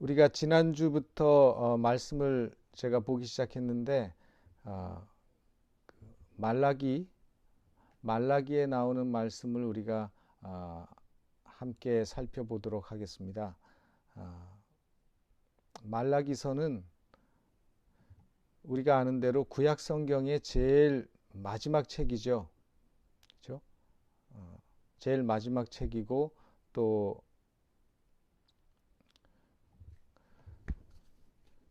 우리가 지난주부터 말씀을 제가 보기 시작했는데 어, 말라기에 나오는 말씀을 우리가 함께 살펴보도록 하겠습니다. 어, 말라기서는 우리가 아는 대로 구약 성경의 제일 마지막 책이죠. 그렇죠? 제일 마지막 책이고 또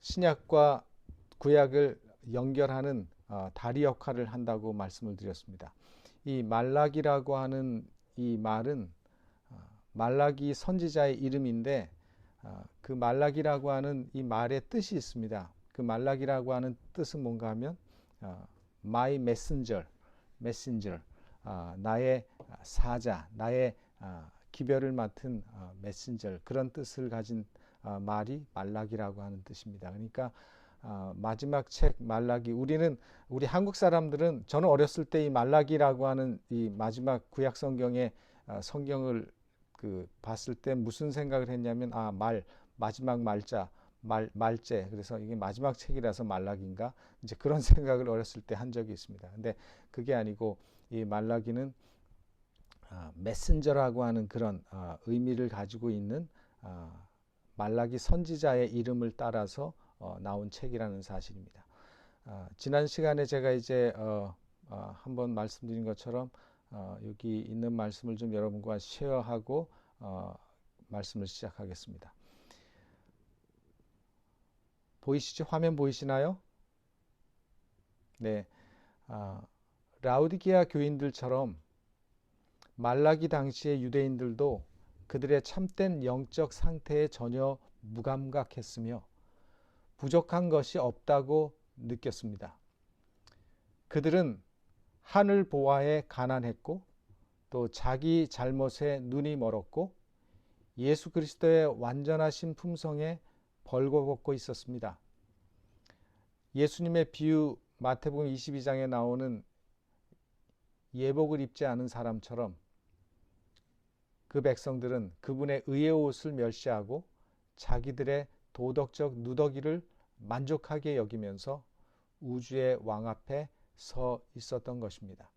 신약과 구약을 연결하는 다리 역할을 한다고 말씀을 드렸습니다. 이 말라기라고 하는 이 말은 말라기 선지자의 이름인데 그 말라기라고 하는 이 말의 뜻이 있습니다. 그 말라기라고 하는 뜻은 뭔가 하면 my messenger, 나의 사자, 나의 기별을 맡은 메신저, 그런 뜻을 가진 말이 말라기라고 하는 뜻입니다. 그러니까 마지막 책 말라기, 우리 한국 사람들은, 저는 어렸을 때 이 말라기라고 하는 이 마지막 구약 성경의 성경을 봤을 때 무슨 생각을 했냐면 마지막 말째, 그래서 이게 마지막 책이라서 말라기인가, 이제 그런 생각을 어렸을 때 한 적이 있습니다. 근데 그게 아니고 이 말라기는 메신저라고 하는 그런 의미를 가지고 있는 말라기 선지자의 이름을 따라서 나온 책이라는 사실입니다. 지난 시간에 제가 이제 한번 말씀드린 것처럼 여기 있는 말씀을 좀 여러분과 쉐어하고 말씀을 시작하겠습니다. 보이시죠? 화면 보이시나요? 네. 라우디게아 교인들처럼 말라기 당시의 유대인들도 그들의 참된 영적 상태에 전혀 무감각했으며 부족한 것이 없다고 느꼈습니다. 그들은 하늘 보화에 가난했고 또 자기 잘못에 눈이 멀었고 예수 그리스도의 완전하신 품성에 벌거벗고 있었습니다. 예수님의 비유 마태복음 22장에 나오는 예복을 입지 않은 사람처럼 그 백성들은 그분의 의의 옷을 멸시하고 자기들의 도덕적 누더기를 만족하게 여기면서 우주의 왕 앞에 서 있었던 것입니다.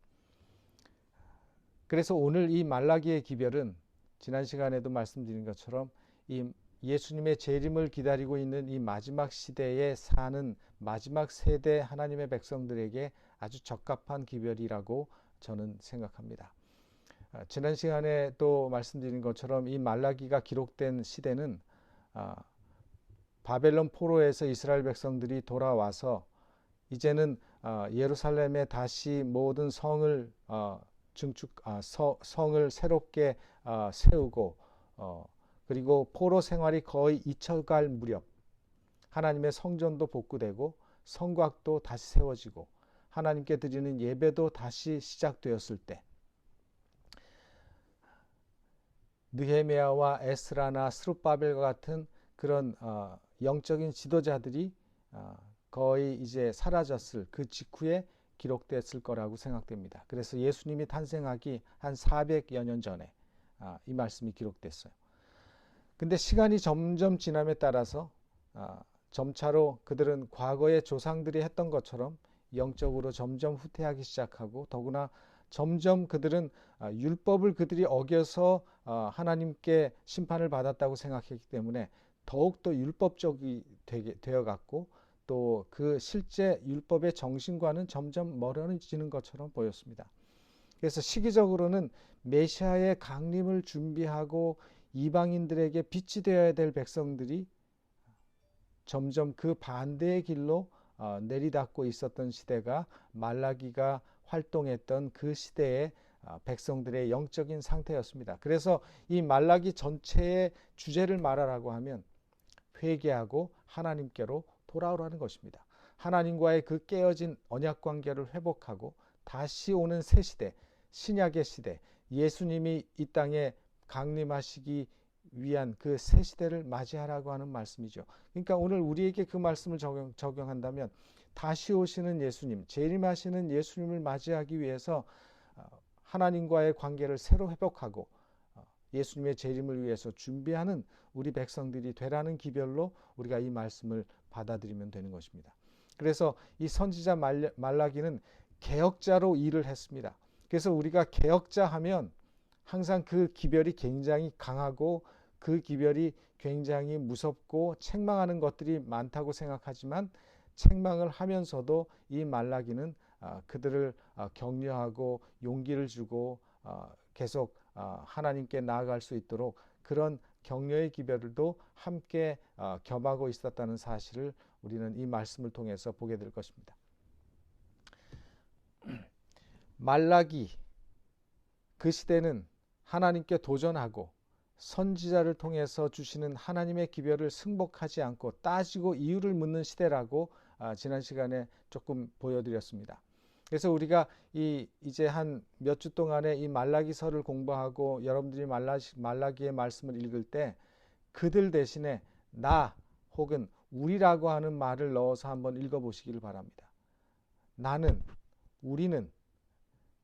그래서 오늘 이 말라기의 기별은 지난 시간에도 말씀드린 것처럼 이 예수님의 재림을 기다리고 있는 이 마지막 시대에 사는 마지막 세대 하나님의 백성들에게 아주 적합한 기별이라고 저는 생각합니다. 지난 시간에 또 말씀드린 것처럼 이 말라기가 기록된 시대는 바벨론 포로에서 이스라엘 백성들이 돌아와서 이제는 예루살렘에 다시 모든 성을 성을 새롭게 세우고 그리고 포로 생활이 거의 잊혀갈 무렵 하나님의 성전도 복구되고 성곽도 다시 세워지고 하나님께 드리는 예배도 다시 시작되었을 때 느헤미야와 에스라나 스룹바벨과 같은 그런 영적인 지도자들이 거의 이제 사라졌을 그 직후에 기록됐을 거라고 생각됩니다. 그래서 예수님이 탄생하기 한 400여 년 전에 이 말씀이 기록됐어요. 근데 시간이 점점 지남에 따라서 점차로 그들은 과거의 조상들이 했던 것처럼 영적으로 점점 후퇴하기 시작하고 더구나 점점 그들은 율법을 그들이 어겨서 하나님께 심판을 받았다고 생각했기 때문에 더욱더 율법적이 되어갔고 또 그 실제 율법의 정신과는 점점 멀어지는 것처럼 보였습니다. 그래서 시기적으로는 메시아의 강림을 준비하고 이방인들에게 빛이 되어야 될 백성들이 점점 그 반대의 길로 내리닫고 있었던 시대가 말라기가 활동했던 그 시대의 백성들의 영적인 상태였습니다. 그래서 이 말라기 전체의 주제를 말하라고 하면 회개하고 하나님께로 돌아오라는 것입니다. 하나님과의 그 깨어진 언약 관계를 회복하고 다시 오는 새 시대, 신약의 시대, 예수님이 이 땅에 강림하시기 위한 그 새 시대를 맞이하라고 하는 말씀이죠. 그러니까 오늘 우리에게 그 말씀을 적용한다면 다시 오시는 예수님, 재림하시는 예수님을 맞이하기 위해서 하나님과의 관계를 새로 회복하고 예수님의 재림을 위해서 준비하는 우리 백성들이 되라는 기별로 우리가 이 말씀을 받아들이면 되는 것입니다. 그래서 이 선지자 말라기는 개혁자로 일을 했습니다. 그래서 우리가 개혁자 하면 항상 그 기별이 굉장히 강하고 그 기별이 굉장히 무섭고 책망하는 것들이 많다고 생각하지만, 책망을 하면서도 이 말라기는 그들을 격려하고 용기를 주고 계속 하나님께 나아갈 수 있도록 그런 격려의 기별도 함께 겸하고 있었다는 사실을 우리는 이 말씀을 통해서 보게 될 것입니다. 말라기, 그 시대는 하나님께 도전하고 선지자를 통해서 주시는 하나님의 기별을 승복하지 않고 따지고 이유를 묻는 시대라고 지난 시간에 조금 보여드렸습니다. 그래서 우리가 이제 한 몇 주 동안에 이 말라기서를 공부하고 여러분들이 말라기의 말씀을 읽을 때 그들 대신에 나 혹은 우리라고 하는 말을 넣어서 한번 읽어보시기를 바랍니다. 나는, 우리는,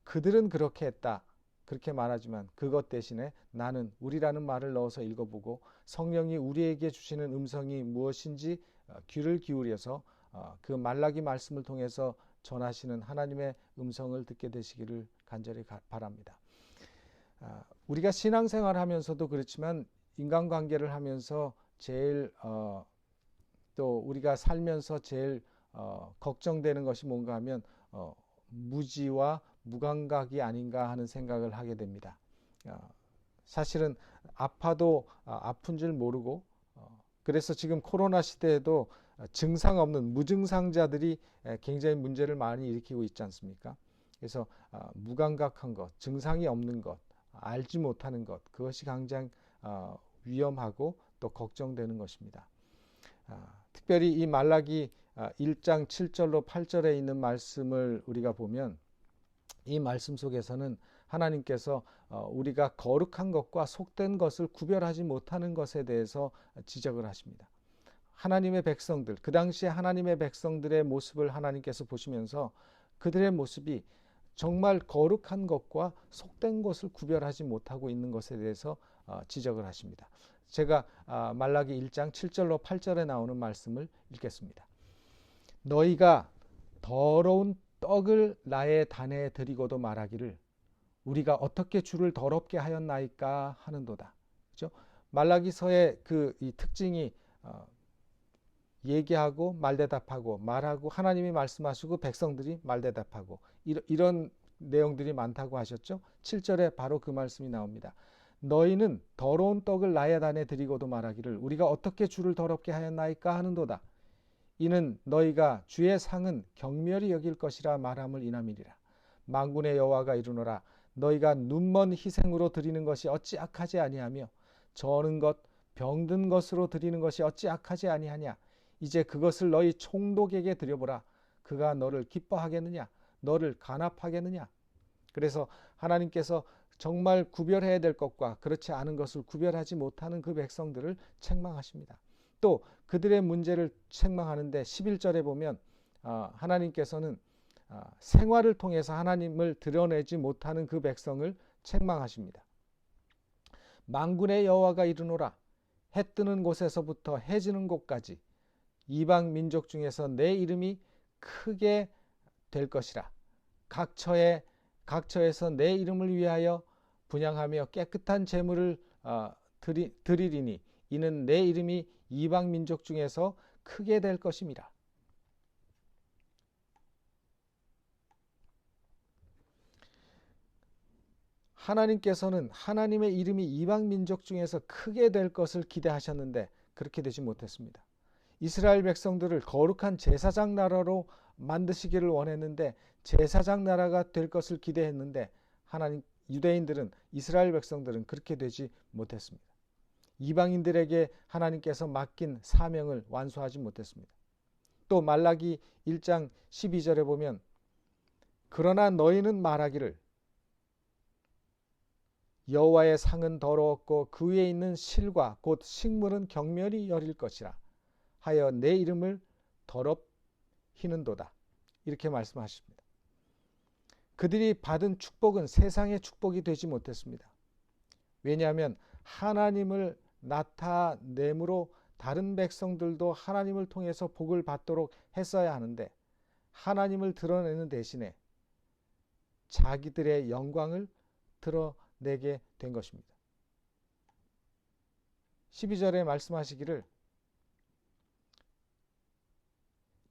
그들은 그렇게 했다, 그렇게 말하지만 그것 대신에 나는, 우리라는 말을 넣어서 읽어보고 성령이 우리에게 주시는 음성이 무엇인지 귀를 기울여서 그 말라기 말씀을 통해서 전하시는 하나님의 음성을 듣게 되시기를 간절히 바랍니다. 우리가 신앙생활을 하면서도 그렇지만 인간관계를 하면서 제일 또 우리가 살면서 제일 걱정되는 것이 뭔가 하면 무지와 무감각이 아닌가 하는 생각을 하게 됩니다. 사실은 아파도 아픈 줄 모르고, 그래서 지금 코로나 시대에도 증상 없는 무증상자들이 굉장히 문제를 많이 일으키고 있지 않습니까? 그래서 무감각한 것, 증상이 없는 것, 알지 못하는 것, 그것이 굉장히 위험하고 또 걱정되는 것입니다. 특별히 이 말라기 1장 7절로 8절에 있는 말씀을 우리가 보면 이 말씀 속에서는 하나님께서 우리가 거룩한 것과 속된 것을 구별하지 못하는 것에 대해서 지적을 하십니다. 하나님의 백성들, 그 당시에 하나님의 백성들의 모습을 하나님께서 보시면서 그들의 모습이 정말 거룩한 것과 속된 것을 구별하지 못하고 있는 것에 대해서 지적을 하십니다. 제가 말라기 1장 7절로 8절에 나오는 말씀을 읽겠습니다. 너희가 더러운 떡을 나의 단에 드리고도 말하기를 우리가 어떻게 주를 더럽게 하였나이까 하는도다. 그렇죠? 말라기서의 이 특징이 얘기하고 말대답하고 말하고 하나님이 말씀하시고 백성들이 말대답하고 이런 내용들이 많다고 하셨죠. 7절에 바로 그 말씀이 나옵니다. 너희는 더러운 떡을 나의 단에 드리고도 말하기를 우리가 어떻게 주를 더럽게 하였나이까 하는도다. 이는 너희가 주의 상은 경멸히 여길 것이라 말함을 인함이리라. 만군의 여호와가 이르노라. 너희가 눈먼 희생으로 드리는 것이 어찌 악하지 아니하며 저는 것 병든 것으로 드리는 것이 어찌 악하지 아니하냐. 이제 그것을 너희 총독에게 드려보라. 그가 너를 기뻐하겠느냐, 너를 간합하겠느냐. 그래서 하나님께서 정말 구별해야 될 것과 그렇지 않은 것을 구별하지 못하는 그 백성들을 책망하십니다. 또 그들의 문제를 책망하는데 11절에 보면 하나님께서는 생활을 통해서 하나님을 드러내지 못하는 그 백성을 책망하십니다. 만군의 여호와가 이르노라. 해 뜨는 곳에서부터 해 지는 곳까지 이방 민족 중에서 내 이름이 크게 될 것이라. 각처에서 내 이름을 위하여 분향하며 깨끗한 제물을 드리리니 이는 내 이름이 이방 민족 중에서 크게 될 것임이라. 하나님께서는 하나님의 이름이 이방 민족 중에서 크게 될 것을 기대하셨는데 그렇게 되지 못했습니다. 이스라엘 백성들을 거룩한 제사장 나라로 만드시기를 원했는데 제사장 나라가 될 것을 기대했는데 유대인들은, 이스라엘 백성들은 그렇게 되지 못했습니다. 이방인들에게 하나님께서 맡긴 사명을 완수하지 못했습니다. 또 말라기 1장 12절에 보면 그러나 너희는 말하기를 여호와의 상은 더러웠고 그 위에 있는 실과 곧 식물은 경멸히 여릴 것이라 하여 내 이름을 더럽히는도다. 이렇게 말씀하십니다. 그들이 받은 축복은 세상의 축복이 되지 못했습니다. 왜냐하면 하나님을 나타내므로 다른 백성들도 하나님을 통해서 복을 받도록 했어야 하는데 하나님을 드러내는 대신에 자기들의 영광을 드러내게 된 것입니다. 12절에 말씀하시기를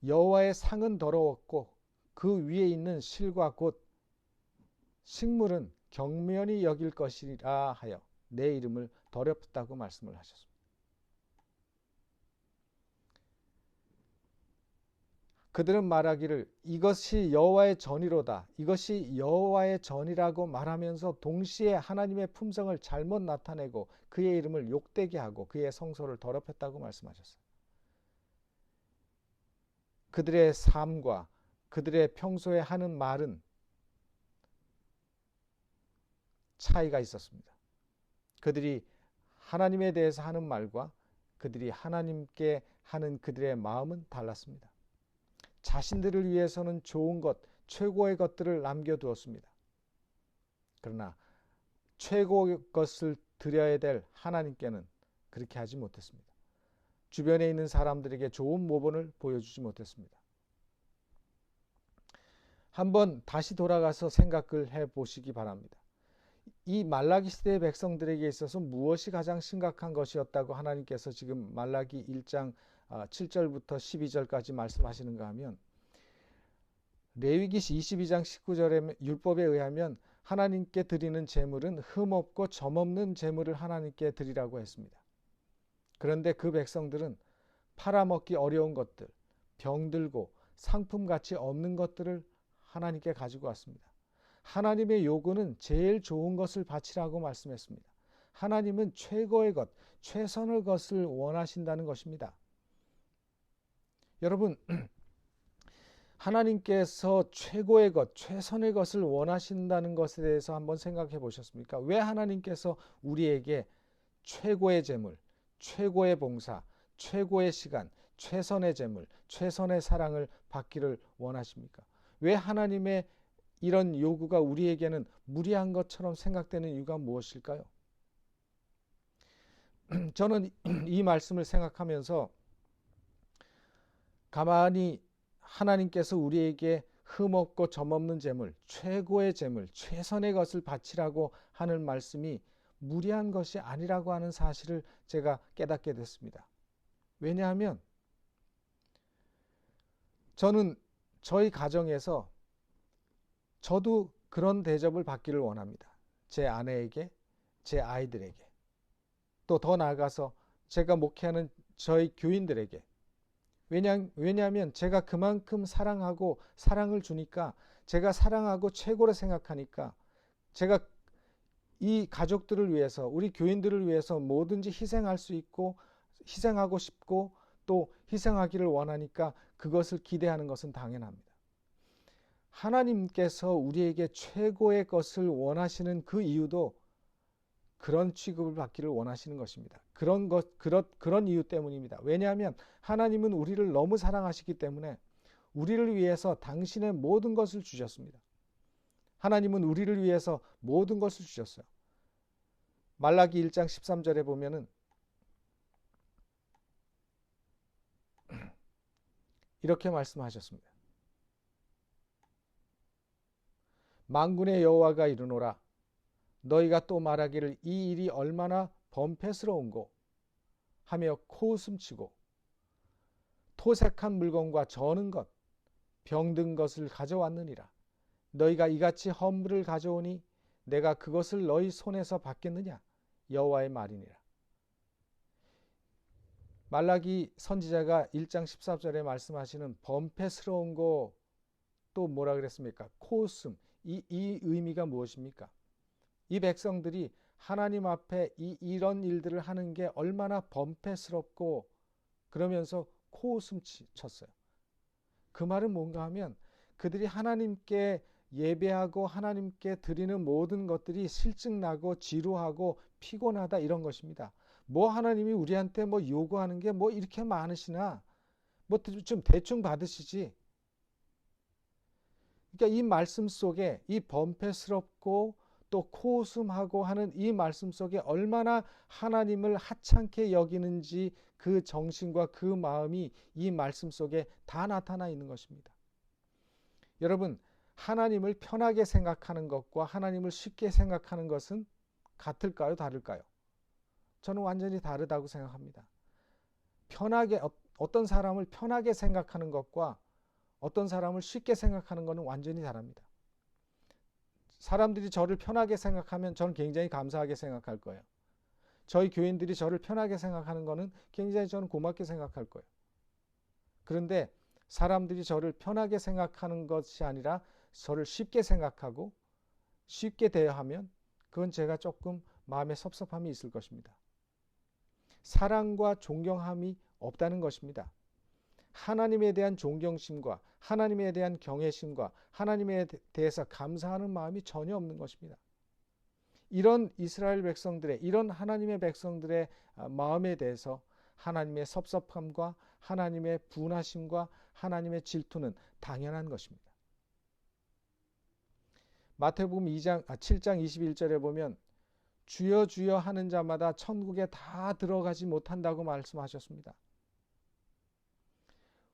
여호와의 상은 더러웠고 그 위에 있는 실과 곧 식물은 경면히 여길 것이라 하여 내 이름을 더럽다고 말씀을 하셨습니다. 그들은 말하기를 이것이 여호와의 전이로다. 이것이 여호와의 전이라고 말하면서 동시에 하나님의 품성을 잘못 나타내고 그의 이름을 욕되게 하고 그의 성소를 더럽혔다고 말씀하셨어요. 그들의 삶과 그들의 평소에 하는 말은 차이가 있었습니다. 그들이 하나님에 대해서 하는 말과 그들이 하나님께 하는 그들의 마음은 달랐습니다. 자신들을 위해서는 좋은 것, 최고의 것들을 남겨두었습니다. 그러나 최고의 것을 드려야 될 하나님께는 그렇게 하지 못했습니다. 주변에 있는 사람들에게 좋은 모본을 보여주지 못했습니다. 한번 다시 돌아가서 생각을 해보시기 바랍니다. 이 말라기 시대의 백성들에게 있어서 무엇이 가장 심각한 것이었다고 하나님께서 지금 말라기 1장 7절부터 12절까지 말씀하시는가 하면 레위기 22장 19절의 율법에 의하면 하나님께 드리는 제물은 흠없고 점없는 제물을 하나님께 드리라고 했습니다. 그런데 그 백성들은 팔아먹기 어려운 것들, 병들고 상품가치 없는 것들을 하나님께 가지고 왔습니다. 하나님의 요구는 제일 좋은 것을 바치라고 말씀했습니다. 하나님은 최고의 것, 최선의 것을 원하신다는 것입니다. 여러분, 하나님께서 최고의 것, 최선의 것을 원하신다는 것에 대해서 한번 생각해 보셨습니까? 왜 하나님께서 우리에게 최고의 재물, 최고의 봉사, 최고의 시간, 최선의 재물, 최선의 사랑을 받기를 원하십니까? 왜 하나님의 이런 요구가 우리에게는 무리한 것처럼 생각되는 이유가 무엇일까요? 저는 이 말씀을 생각하면서 가만히 하나님께서 우리에게 흠없고 점없는 재물, 최고의 재물, 최선의 것을 바치라고 하는 말씀이 무리한 것이 아니라고 하는 사실을 제가 깨닫게 됐습니다. 왜냐하면 저는 저희 가정에서 저도 그런 대접을 받기를 원합니다. 제 아내에게, 제 아이들에게, 또 더 나아가서 제가 목회하는 저희 교인들에게. 왜냐하면 제가 그만큼 사랑하고 사랑을 주니까 제가 사랑하고 최고로 생각하니까 제가 이 가족들을 위해서 우리 교인들을 위해서 뭐든지 희생할 수 있고 희생하고 싶고 또 희생하기를 원하니까 그것을 기대하는 것은 당연합니다. 하나님께서 우리에게 최고의 것을 원하시는 그 이유도 그런 취급을 받기를 원하시는 것입니다. 그런 이유 때문입니다. 왜냐하면 하나님은 우리를 너무 사랑하시기 때문에 우리를 위해서 당신의 모든 것을 주셨습니다. 하나님은 우리를 위해서 모든 것을 주셨어요. 말라기 1장 13절에 보면은 이렇게 말씀하셨습니다. 만군의 여호와가 이르노라 너희가 또 말하기를 이 일이 얼마나 범패스러운고 하며 코웃음치고 토색한 물건과 저는 것 병든 것을 가져왔느니라. 너희가 이같이 헌물을 가져오니 내가 그것을 너희 손에서 받겠느냐 여호와의 말이니라. 말라기 선지자가 1장 14절에 말씀하시는 범패스러운 거 또 뭐라 그랬습니까? 코웃음. 이 의미가 무엇입니까? 이 백성들이 하나님 앞에 이런 일들을 하는 게 얼마나 범패스럽고 그러면서 코웃음 쳤어요. 그 말은 뭔가 하면 그들이 하나님께 예배하고 하나님께 드리는 모든 것들이 실증나고 지루하고 피곤하다 이런 것입니다. 뭐 하나님이 우리한테 뭐 요구하는 게 뭐 이렇게 많으시나 뭐 좀 대충 받으시지. 그러니까 이 말씀 속에 이 범패스럽고 또 코웃음하고 하는 이 말씀 속에 얼마나 하나님을 하찮게 여기는지 그 정신과 그 마음이 이 말씀 속에 다 나타나 있는 것입니다. 여러분, 하나님을 편하게 생각하는 것과 하나님을 쉽게 생각하는 것은 같을까요? 다를까요? 저는 완전히 다르다고 생각합니다. 어떤 사람을 편하게 생각하는 것과 어떤 사람을 쉽게 생각하는 것은 완전히 다릅니다. 사람들이 저를 편하게 생각하면 저는 굉장히 감사하게 생각할 거예요. 저희 교인들이 저를 편하게 생각하는 것은 굉장히 저는 고맙게 생각할 거예요. 그런데 사람들이 저를 편하게 생각하는 것이 아니라 저를 쉽게 생각하고 쉽게 대하면 그건 제가 조금 마음에 섭섭함이 있을 것입니다. 사랑과 존경함이 없다는 것입니다. 하나님에 대한 존경심과 하나님에 대한 경외심과 하나님에 대해서 감사하는 마음이 전혀 없는 것입니다. 이런 이스라엘 백성들의, 이런 하나님의 백성들의 마음에 대해서 하나님의 섭섭함과 하나님의 분하심과 하나님의 질투는 당연한 것입니다. 마태복음 7장 21절에 보면 주여 주여 하는 자마다 천국에 다 들어가지 못한다고 말씀하셨습니다.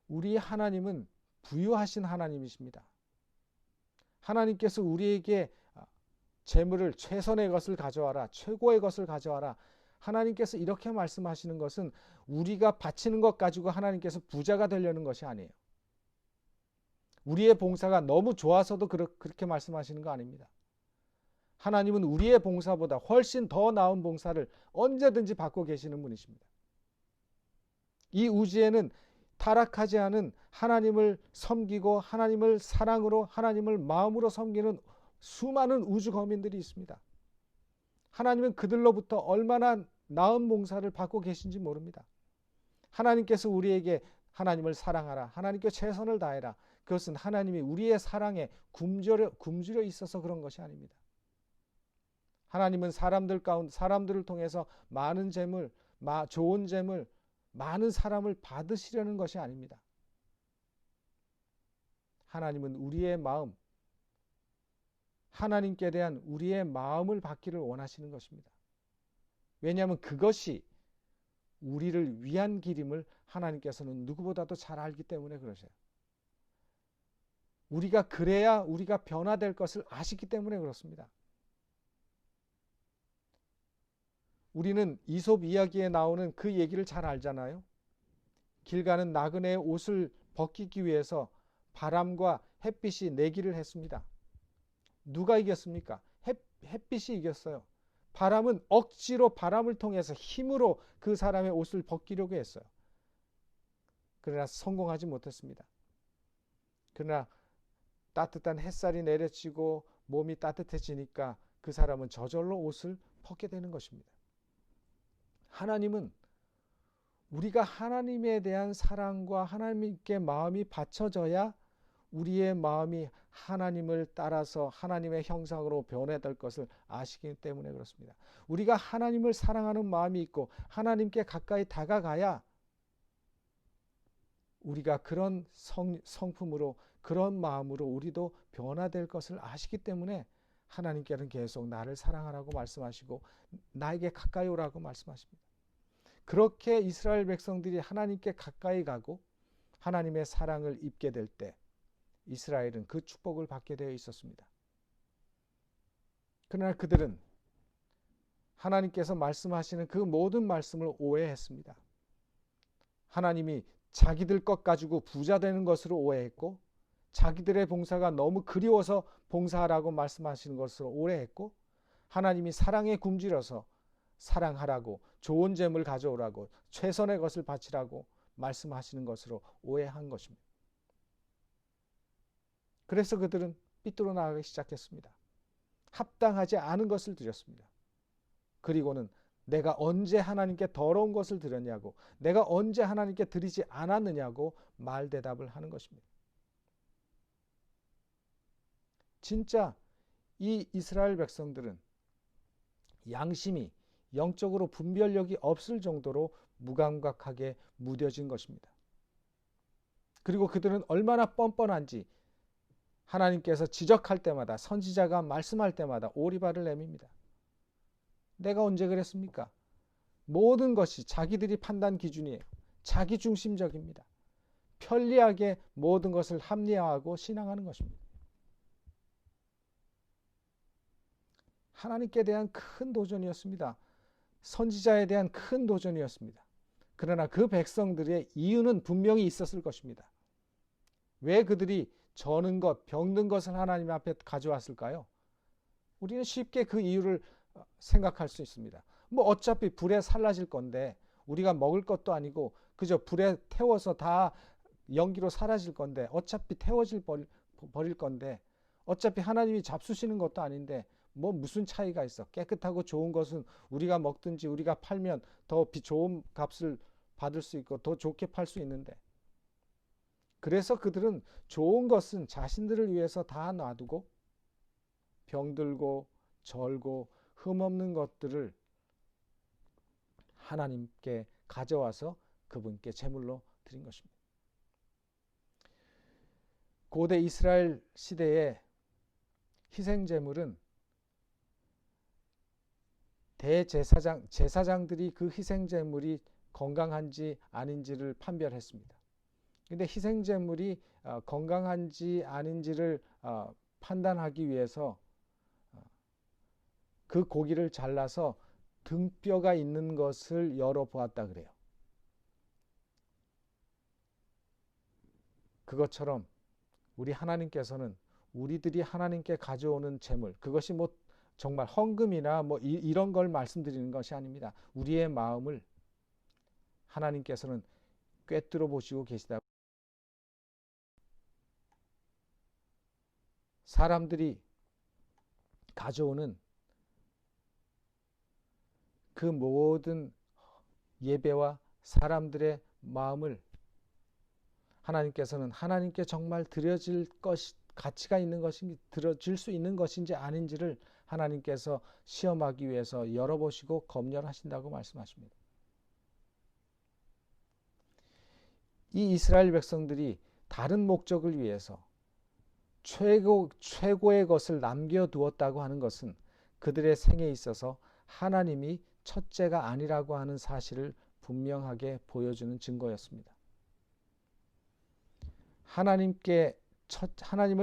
우리 하나님은 부유하신 하나님이십니다. 하나님께서 우리에게 재물을 최선의 것을 가져와라, 최고의 것을 가져와라. 하나님께서 이렇게 말씀하시는 것은 우리가 바치는 것 가지고 하나님께서 부자가 되려는 것이 아니에요. 우리의 봉사가 너무 좋아서도 그렇게 말씀하시는 거 아닙니다. 하나님은 우리의 봉사보다 훨씬 더 나은 봉사를 언제든지 받고 계시는 분이십니다. 이 우주에는 타락하지 않은 하나님을 섬기고 하나님을 사랑으로 하나님을 마음으로 섬기는 수많은 우주 거민들이 있습니다. 하나님은 그들로부터 얼마나 나은 봉사를 받고 계신지 모릅니다. 하나님께서 우리에게 하나님을 사랑하라, 하나님께 최선을 다해라. 그것은 하나님이 우리의 사랑에 굶주려 있어서 그런 것이 아닙니다. 하나님은 사람들을 통해서 많은 재물, 좋은 재물, 많은 사람을 받으시려는 것이 아닙니다. 하나님은 우리의 마음, 하나님께 대한 우리의 마음을 받기를 원하시는 것입니다. 왜냐하면 그것이 우리를 위한 길임을 하나님께서는 누구보다도 잘 알기 때문에 그러세요. 우리가 그래야 우리가 변화될 것을 아시기 때문에 그렇습니다. 우리는 이솝 이야기에 나오는 그 얘기를 잘 알잖아요. 길 가는 나그네의 옷을 벗기기 위해서 바람과 햇빛이 내기를 했습니다. 누가 이겼습니까? 햇빛이 이겼어요. 바람은 억지로 바람을 통해서 힘으로 그 사람의 옷을 벗기려고 했어요. 그러나 성공하지 못했습니다. 그러나 따뜻한 햇살이 내려치고 몸이 따뜻해지니까 그 사람은 저절로 옷을 벗게 되는 것입니다. 하나님은 우리가 하나님에 대한 사랑과 하나님께 마음이 받쳐져야 우리의 마음이 하나님을 따라서 하나님의 형상으로 변해될 것을 아시기 때문에 그렇습니다. 우리가 하나님을 사랑하는 마음이 있고 하나님께 가까이 다가가야 우리가 그런 성품으로 그런 마음으로 우리도 변화될 것을 아시기 때문에 하나님께는 계속 나를 사랑하라고 말씀하시고 나에게 가까이 오라고 말씀하십니다. 그렇게 이스라엘 백성들이 하나님께 가까이 가고 하나님의 사랑을 입게 될 때 이스라엘은 그 축복을 받게 되어 있었습니다. 그러나 그들은 하나님께서 말씀하시는 그 모든 말씀을 오해했습니다. 하나님이 자기들 것 가지고 부자 되는 것으로 오해했고 자기들의 봉사가 너무 그리워서 봉사하라고 말씀하시는 것으로 오해했고 하나님이 사랑에 굶주려서 사랑하라고 좋은 재물 가져오라고 최선의 것을 바치라고 말씀하시는 것으로 오해한 것입니다. 그래서 그들은 삐뚤어 나가기 시작했습니다. 합당하지 않은 것을 드렸습니다. 그리고는 내가 언제 하나님께 더러운 것을 드렸냐고, 내가 언제 하나님께 드리지 않았느냐고 말대답을 하는 것입니다. 진짜 이 이스라엘 백성들은 양심이 영적으로 분별력이 없을 정도로 무감각하게 무뎌진 것입니다. 그리고 그들은 얼마나 뻔뻔한지 하나님께서 지적할 때마다, 선지자가 말씀할 때마다 오리발을 내밉니다. 내가 언제 그랬습니까? 모든 것이 자기들이 판단 기준이에요. 자기 중심적입니다. 편리하게 모든 것을 합리화하고 신앙하는 것입니다. 하나님께 대한 큰 도전이었습니다. 선지자에 대한 큰 도전이었습니다. 그러나 그 백성들의 이유는 분명히 있었을 것입니다. 왜 그들이 저는 것, 병든 것을 하나님 앞에 가져왔을까요? 우리는 쉽게 그 이유를 생각할 수 있습니다. 뭐 어차피 불에 살라질 건데, 우리가 먹을 것도 아니고 그저 불에 태워서 다 연기로 사라질 건데, 어차피 버릴 건데, 어차피 하나님이 잡수시는 것도 아닌데 뭐 무슨 차이가 있어. 깨끗하고 좋은 것은 우리가 먹든지 우리가 팔면 더 좋은 값을 받을 수 있고 더 좋게 팔 수 있는데, 그래서 그들은 좋은 것은 자신들을 위해서 다 놔두고 병들고 절고 흠없는 것들을 하나님께 가져와서 그분께 제물로 드린 것입니다. 고대 이스라엘 시대의 희생제물은 제사장들이 그 희생제물이 건강한지 아닌지를 판별했습니다. 근데 희생제물이 건강한지 아닌지를 판단하기 위해서 그 고기를 잘라서 등뼈가 있는 것을 열어보았다 그래요. 그것처럼 우리 하나님께서는 우리들이 하나님께 가져오는 제물, 그것이 뭐 정말 헌금이나 뭐 이런 걸 말씀드리는 것이 아닙니다. 우리의 마음을 하나님께서는 꿰뚫어 보시고 계시다. 사람들이 가져오는 그 모든 예배와 사람들의 마음을 하나님께서는 하나님께 정말 드려질 가치가 있는 것인지, 드려질 수 있는 것인지 아닌지를 하나님께서 시험하기 위해서 열어보시고 검열하신다고 말씀하십니다. 이 이스라엘 백성들이 다른 목적을 위해서 최고의 것을 남겨두었다고 하는 것은 그들의 생에 있어서 하나님이 첫째가 아니라고 하는 사실을 분명하게 보여주는 증거였습니다. 하나님을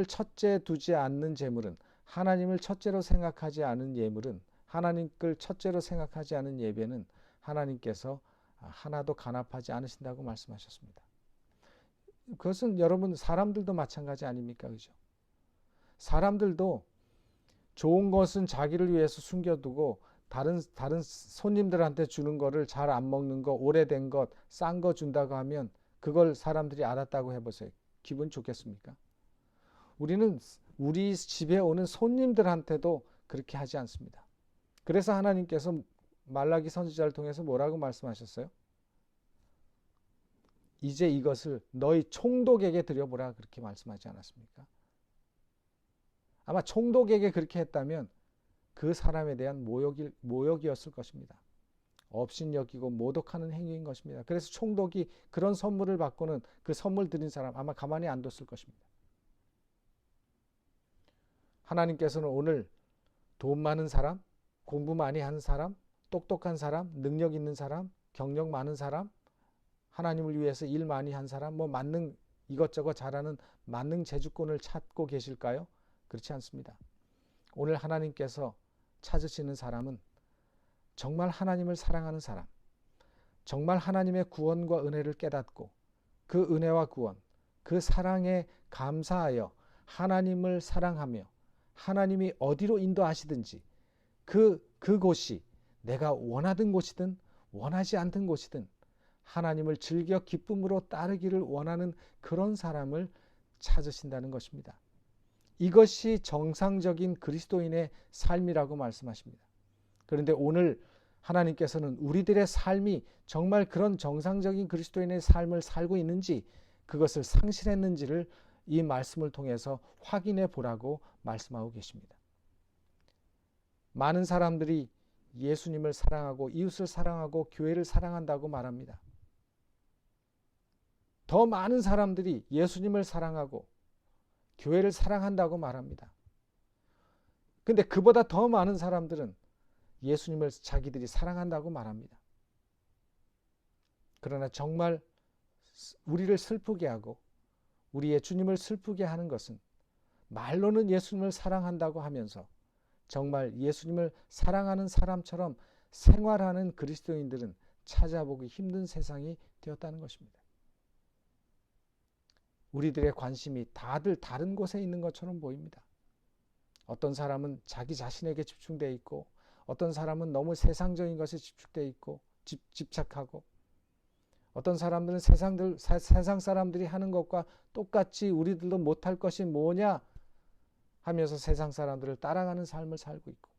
첫째 두지 않는 제물은, 하나님을 첫째로 생각하지 않은 예물은, 하나님을 첫째로 생각하지 않은 예배는 하나님께서 하나도 간합하지 않으신다고 말씀하셨습니다. 그것은 여러분 사람들도 마찬가지 아닙니까? 그죠? 사람들도 좋은 것은 자기를 위해서 숨겨두고 다른 손님들한테 주는 거를 잘 안 먹는 거, 오래된 것, 싼 거 준다고 하면 그걸 사람들이 알았다고 해보세요. 기분 좋겠습니까? 우리는 우리 집에 오는 손님들한테도 그렇게 하지 않습니다. 그래서 하나님께서 말라기 선지자를 통해서 뭐라고 말씀하셨어요? 이제 이것을 너희 총독에게 드려보라, 그렇게 말씀하지 않았습니까? 아마 총독에게 그렇게 했다면 그 사람에 대한 모욕이었을 것입니다. 업신여기고 모독하는 행위인 것입니다. 그래서 총독이 그런 선물을 받고는 그 선물 드린 사람 아마 가만히 안 뒀을 것입니다. 하나님께서는 오늘 돈 많은 사람, 공부 많이 하는 사람, 똑똑한 사람, 능력 있는 사람, 경력 많은 사람, 하나님을 위해서 일 많이 한 사람, 뭐 만능 이것저것 잘하는 만능 재주권을 찾고 계실까요? 그렇지 않습니다. 오늘 하나님께서 찾으시는 사람은 정말 하나님을 사랑하는 사람, 정말 하나님의 구원과 은혜를 깨닫고 그 은혜와 구원, 그 사랑에 감사하여 하나님을 사랑하며 하나님이 어디로 인도하시든지 그곳이 내가 원하던 곳이든 원하지 않던 곳이든 하나님을 즐겨 기쁨으로 따르기를 원하는 그런 사람을 찾으신다는 것입니다. 이것이 정상적인 그리스도인의 삶이라고 말씀하십니다. 그런데 오늘 하나님께서는 우리들의 삶이 정말 그런 정상적인 그리스도인의 삶을 살고 있는지, 그것을 상실했는지를 이 말씀을 통해서 확인해 보라고 말씀하고 계십니다. 많은 사람들이 예수님을 사랑하고 이웃을 사랑하고 교회를 사랑한다고 말합니다. 더 많은 사람들이 예수님을 사랑하고 교회를 사랑한다고 말합니다. 근데 그보다 더 많은 사람들은 예수님을 자기들이 사랑한다고 말합니다. 그러나 정말 우리를 슬프게 하고 우리의 주님을 슬프게 하는 것은 말로는 예수님을 사랑한다고 하면서 정말 예수님을 사랑하는 사람처럼 생활하는 그리스도인들은 찾아보기 힘든 세상이 되었다는 것입니다. 우리들의 관심이 다들 다른 곳에 있는 것처럼 보입니다. 어떤 사람은 자기 자신에게 집중되어 있고 어떤 사람은 너무 세상적인 것에 집중되어 있고 집착하고 어떤 사람들은 세상 사람들이 하는 것과 똑같이 우리들도 못할 것이 뭐냐 하면서 세상 사람들을 따라가는 삶을 살고 있고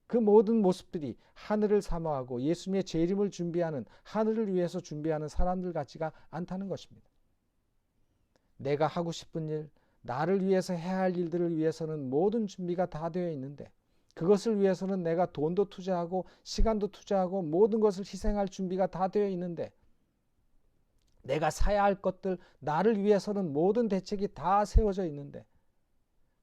그 모든 모습들이 하늘을 사모하고 예수님의 재림을 준비하는 하늘을 위해서 준비하는 사람들 같지가 않다는 것입니다. 내가 하고 싶은 일, 나를 위해서 해야 할 일들을 위해서는 모든 준비가 다 되어 있는데 그것을 위해서는 내가 돈도 투자하고 시간도 투자하고 모든 것을 희생할 준비가 다 되어 있는데 내가 사야 할 것들, 나를 위해서는 모든 대책이 다 세워져 있는데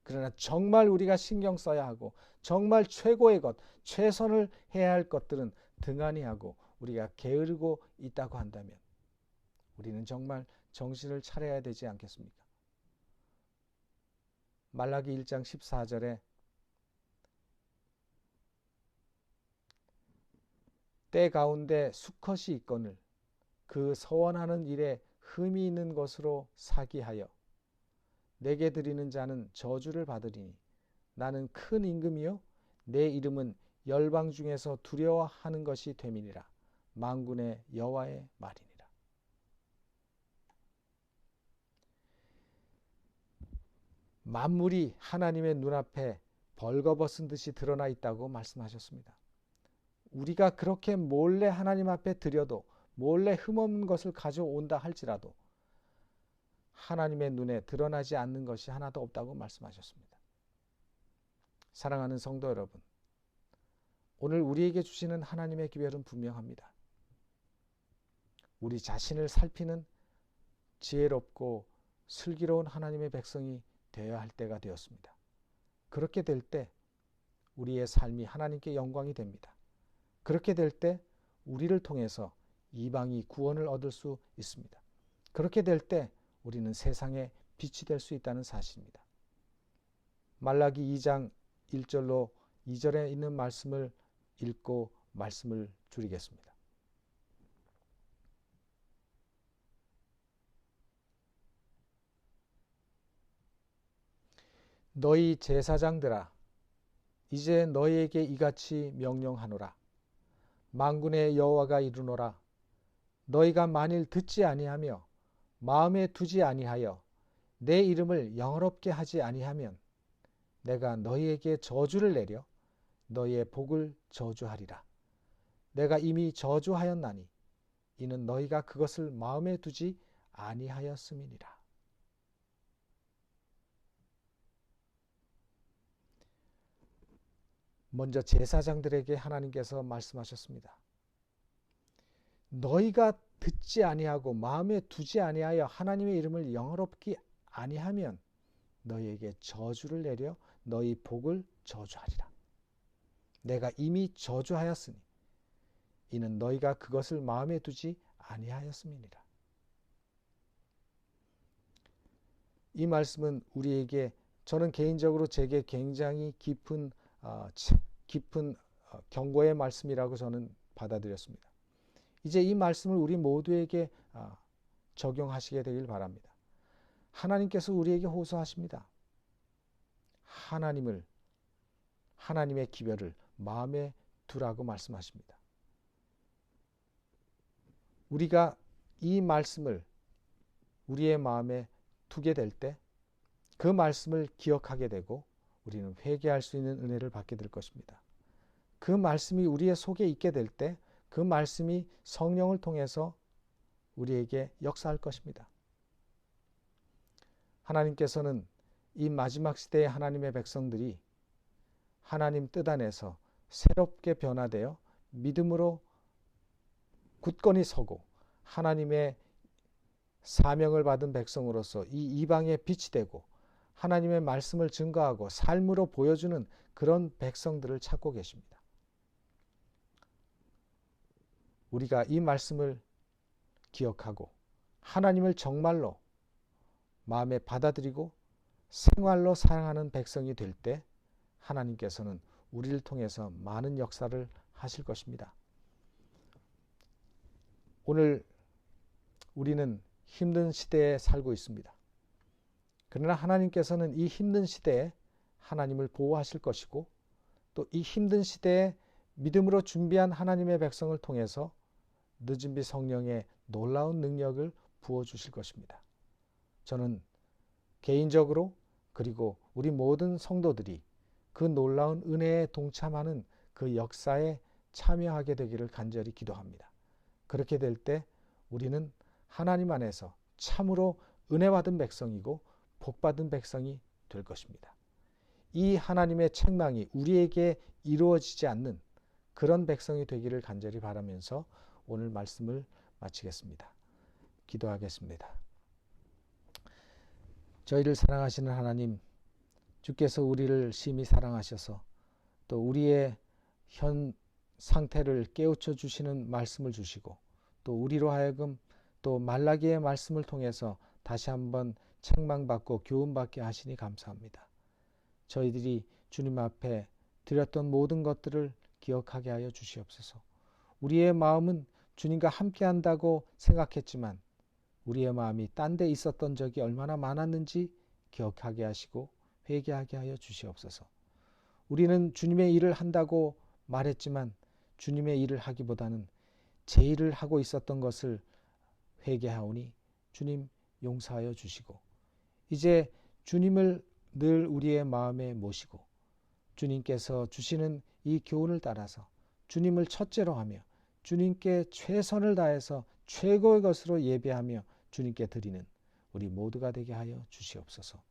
그러나 정말 우리가 신경 써야 하고 정말 최고의 것, 최선을 해야 할 것들은 등한히 하고 우리가 게으르고 있다고 한다면 우리는 정말 정신을 차려야 되지 않겠습니까? 말라기 1장 14절에 때 가운데 수컷이 있거늘 그 서원하는 일에 흠이 있는 것으로 사기하여 내게 드리는 자는 저주를 받으리니 나는 큰 임금이요 내 이름은 열방 중에서 두려워하는 것이 됨이니라. 만군의 여호와의 말이니라. 만물이 하나님의 눈앞에 벌거벗은 듯이 드러나 있다고 말씀하셨습니다. 우리가 그렇게 몰래 하나님 앞에 드려도 몰래 흠없는 것을 가져온다 할지라도 하나님의 눈에 드러나지 않는 것이 하나도 없다고 말씀하셨습니다. 사랑하는 성도 여러분, 오늘 우리에게 주시는 하나님의 기별은 분명합니다. 우리 자신을 살피는 지혜롭고 슬기로운 하나님의 백성이 되어야 할 때가 되었습니다. 그렇게 될 때 우리의 삶이 하나님께 영광이 됩니다. 그렇게 될 때 우리를 통해서 이방이 구원을 얻을 수 있습니다. 그렇게 될 때 우리는 세상에 빛이 될 수 있다는 사실입니다. 말라기 2장 1절로 2절에 있는 말씀을 읽고 말씀을 줄이겠습니다. 너희 제사장들아 이제 너희에게 이같이 명령하노라. 만군의 여호와가 이르노라. 너희가 만일 듣지 아니하며 마음에 두지 아니하여 내 이름을 영화롭게 하지 아니하면 내가 너희에게 저주를 내려 너희의 복을 저주하리라. 내가 이미 저주하였나니 이는 너희가 그것을 마음에 두지 아니하였음이니라. 먼저 제사장들에게 하나님께서 말씀하셨습니다. 너희가 듣지 아니하고 마음에 두지 아니하여 하나님의 이름을 영화롭게 아니하면 너희에게 저주를 내려 너희 복을 저주하리라. 내가 이미 저주하였으니 이는 너희가 그것을 마음에 두지 아니하였음이니라. 이 말씀은 우리에게 저는 개인적으로 제게 굉장히 깊은 경고의 말씀이라고 저는 받아들였습니다. 이제 이 말씀을 우리 모두에게 적용하시게 되길 바랍니다. 하나님께서 우리에게 호소하십니다. 하나님의 기별을 마음에 두라고 말씀하십니다. 우리가 이 말씀을 우리의 마음에 두게 될 때 그 말씀을 기억하게 되고 우리는 회개할 수 있는 은혜를 받게 될 것입니다. 그 말씀이 우리의 속에 있게 될 때 그 말씀이 성령을 통해서 우리에게 역사할 것입니다. 하나님께서는 이 마지막 시대의 하나님의 백성들이 하나님 뜻 안에서 새롭게 변화되어 믿음으로 굳건히 서고 하나님의 사명을 받은 백성으로서 이 이방의 빛이 되고 하나님의 말씀을 증거하고 삶으로 보여주는 그런 백성들을 찾고 계십니다. 우리가 이 말씀을 기억하고 하나님을 정말로 마음에 받아들이고 생활로 사랑하는 백성이 될 때 하나님께서는 우리를 통해서 많은 역사를 하실 것입니다. 오늘 우리는 힘든 시대에 살고 있습니다. 그러나 하나님께서는 이 힘든 시대에 하나님을 보호하실 것이고 또 이 힘든 시대에 믿음으로 준비한 하나님의 백성을 통해서 늦은 비 성령의 놀라운 능력을 부어주실 것입니다. 저는 개인적으로 그리고 우리 모든 성도들이 그 놀라운 은혜에 동참하는 그 역사에 참여하게 되기를 간절히 기도합니다. 그렇게 될 때 우리는 하나님 안에서 참으로 은혜받은 백성이고 복받은 백성이 될 것입니다. 이 하나님의 책망이 우리에게 이루어지지 않는 그런 백성이 되기를 간절히 바라면서 오늘 말씀을 마치겠습니다. 기도하겠습니다. 저희를 사랑하시는 하나님, 주께서 우리를 심히 사랑하셔서 또 우리의 현 상태를 깨우쳐 주시는 말씀을 주시고 또 우리로 하여금 또 말라기의 말씀을 통해서 다시 한번 책망받고 교훈받게 하시니 감사합니다. 저희들이 주님 앞에 드렸던 모든 것들을 기억하게 하여 주시옵소서. 우리의 마음은 주님과 함께 한다고 생각했지만 우리의 마음이 딴 데 있었던 적이 얼마나 많았는지 기억하게 하시고 회개하게 하여 주시옵소서. 우리는 주님의 일을 한다고 말했지만 주님의 일을 하기보다는 제 일을 하고 있었던 것을 회개하오니 주님 용서하여 주시고 이제 주님을 늘 우리의 마음에 모시고 주님께서 주시는 이 교훈을 따라서 주님을 첫째로 하며 주님께 최선을 다해서 최고의 것으로 예배하며 주님께 드리는 우리 모두가 되게 하여 주시옵소서.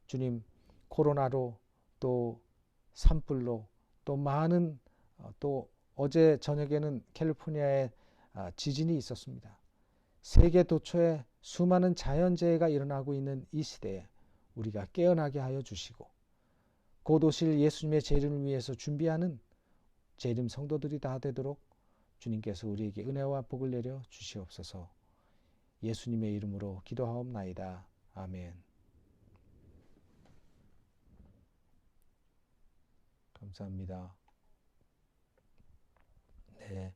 주님, 코로나로 또 산불로 또 많은 또 어제 저녁에는 캘리포니아에 지진이 있었습니다. 세계 도처에 수많은 자연재해가 일어나고 있는 이 시대에 우리가 깨어나게 하여 주시고 곧 오실 예수님의 재림을 위해서 준비하는 재림 성도들이 다 되도록 주님께서 우리에게 은혜와 복을 내려 주시옵소서. 예수님의 이름으로 기도하옵나이다. 아멘. 감사합니다. 네.